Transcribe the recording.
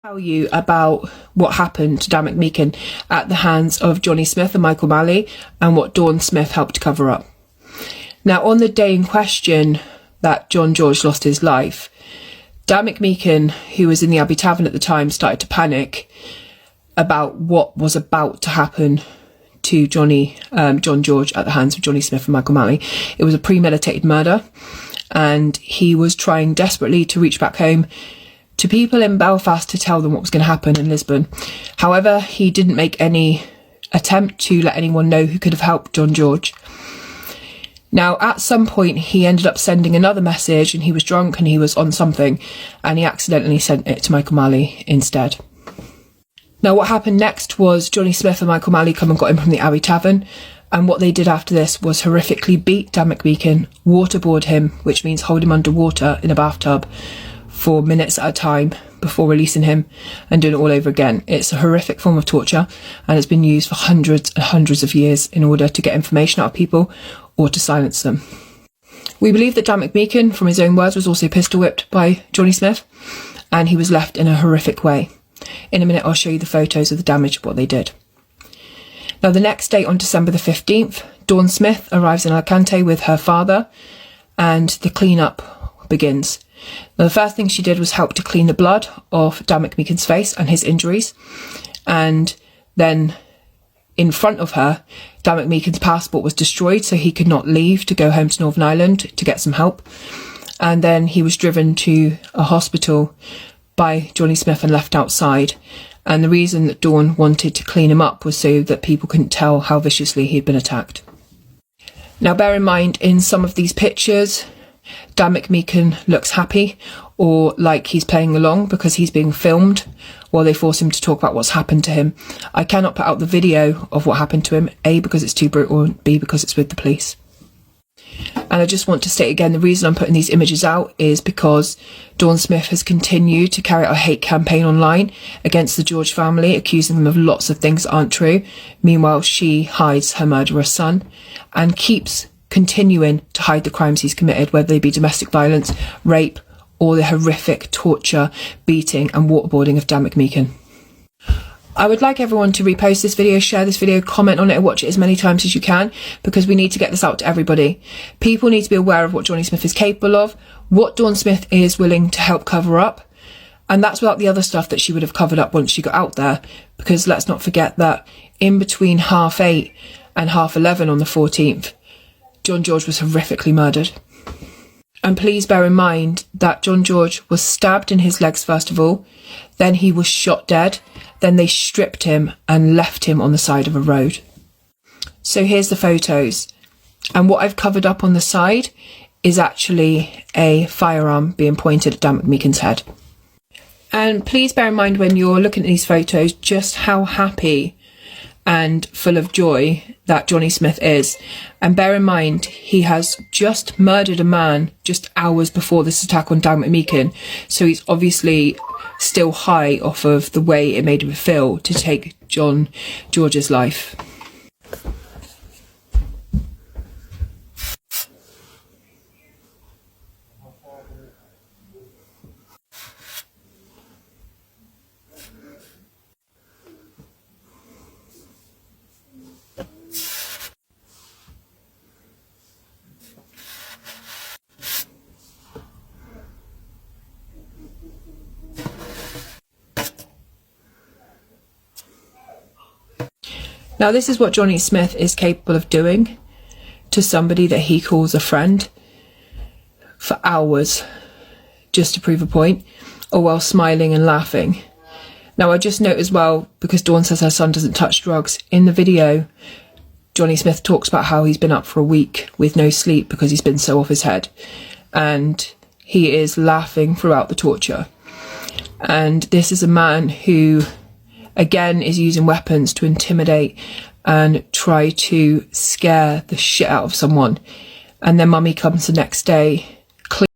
Tell you about what happened to Dan mcmeekin at the hands of Johnny Smyth and Michael Malley, and what Dawn Smith helped to cover up. Now, on the day in question that John George lost his life, Dan mcmeekin, who was in the Abbey Tavern at the time, started to panic about what was about to happen to John George at the hands of Johnny Smith and Michael Malley. It was a premeditated murder, and he was trying desperately to reach back home to people in Belfast to tell them what was going to happen in Lisbon. However, he didn't make any attempt to let anyone know who could have helped John George. Now, at some point, he ended up sending another message, and he was drunk and he was on something, and he accidentally sent it to Michael Malley instead. Now, what happened next was Johnny Smith and Michael Malley come and got him from the Abbey Tavern, and what they did after this was horrifically beat Dan mcmeekin, waterboard him, which means hold him underwater in a bathtub for minutes at a time before releasing him and doing it all over again. It's a horrific form of torture, and it's been used for hundreds and hundreds of years in order to get information out of people or to silence them. We believe that Dan mcmeekin, from his own words, was also pistol whipped by Johnny Smith, and he was left in a horrific way. In a minute, I'll show you the photos of the damage of what they did. Now, the next day, on December the 15th, Dawn Smith arrives in Alicante with her father, and the clean-up begins. Now, the first thing she did was help to clean the blood off Dan mcmeekin's face and his injuries, and then in front of her, Dan mcmeekin's passport was destroyed, so he could not leave to go home to Northern Ireland to get some help, and then he was driven to a hospital by Johnny Smith and left outside. And the reason that Dawn wanted to clean him up was so that people couldn't tell how viciously he'd been attacked. Now, bear in mind, in some of these pictures, Dan mcmeekin looks happy or like he's playing along because he's being filmed while they force him to talk about what's happened to him. I cannot put out the video of what happened to him, A, because it's too brutal, and B, because it's with the police. And I just want to state again, the reason I'm putting these images out is because Dawn Smith has continued to carry out a hate campaign online against the George family, accusing them of lots of things that aren't true. Meanwhile, she hides her murderous son and keeps continuing to hide the crimes he's committed, whether they be domestic violence, rape, or the horrific torture, beating and waterboarding of Dan mcmeekin. I would like everyone to repost this video, share this video, comment on it, and watch it as many times as you can, because we need to get this out to everybody. People need to be aware of what Johnny Smith is capable of, what Dawn Smith is willing to help cover up, and that's without the other stuff that she would have covered up once she got out there, because let's not forget that in between 8:30 and 11:30 on the 14th, John George was horrifically murdered. And please bear in mind that John George was stabbed in his legs first of all, then he was shot dead, then they stripped him and left him on the side of a road. So here's the photos, and what I've covered up on the side is actually a firearm being pointed at Dan mcmeekin's head. And please bear in mind when you're looking at these photos just how happy and full of joy that Johnny Smith is. And bear in mind, he has just murdered a man just hours before this attack on Dan mcmeekin, so he's obviously still high off of the way it made him feel to take John George's life. Now, this is what Johnny Smith is capable of doing to somebody that he calls a friend for hours just to prove a point, or while smiling and laughing. Now, I just note as well, because Dawn says her son doesn't touch drugs, in the video, Johnny Smith talks about how he's been up for a week with no sleep because he's been so off his head, and he is laughing throughout the torture. And this is a man who, again, is using weapons to intimidate and try to scare the shit out of someone. And then mummy comes the next day